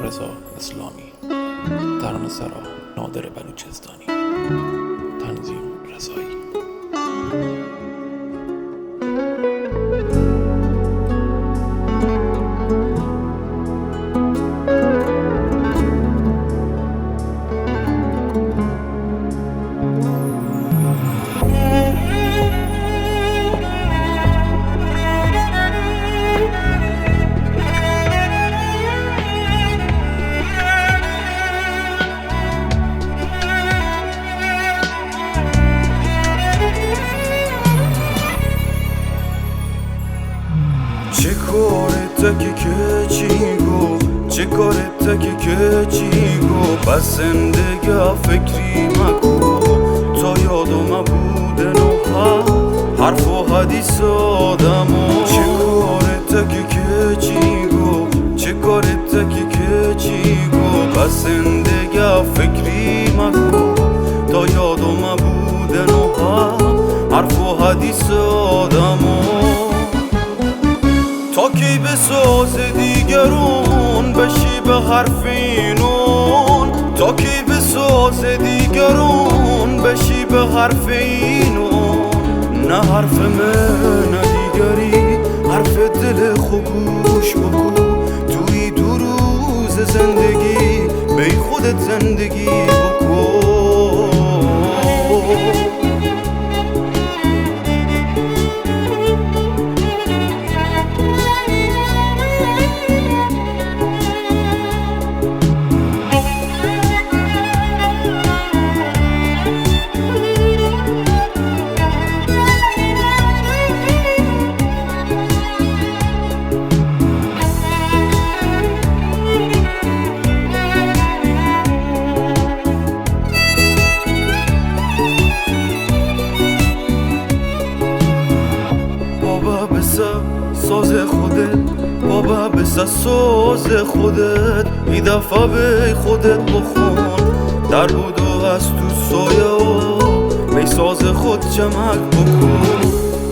رضا اسلامی. ترانه‌سرا نادر بلوچستانی. تنظیم رضایی. چه کارت که چیگو بس زندگی فکری مکو تا یادم بوده نوها حرف و حدیث آدمو چه کارت که چیگو بس زندگی فکری مکو تا یادم بوده نوها حرف و حدیث آدمو تا کی بساز دیگرون بشی به حرفینون تا کی بساز دیگرون بشی به حرفینون نه حرف من نه دیگری حرف دل خوبوش بگو توی دو روز زندگی بی خودت زندگی بکن بابا بسا ساز خودت ای دفعه به خودت بخون در بود و از تو سایه و بی ساز خود چمک بکن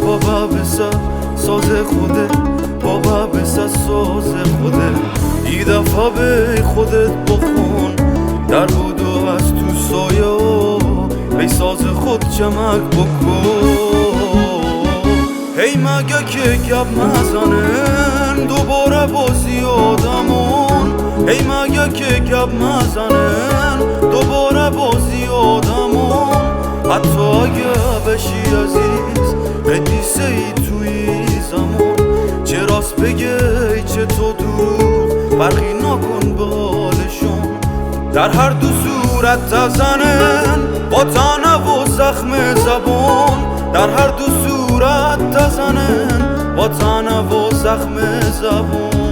بابا بسا ساز خودت بابا بسا ساز خودت ای دفعه به خودت بخون در بود و از تو سایه و بی ساز خود چمک بکن هی مگه که گپ مزنن دوباره بازی آدمون هی مگه که گپ مزنن دوباره بازی آدمون حتی اگه بشی عزیز قدیسه ای توی زمان چه راست بگه چه تو دروغ فرقی نکن به حالشون در هر دو صورت تزنن با تنه و زخم زبون در هر دو صورت تزنن با تنه و زخم زبون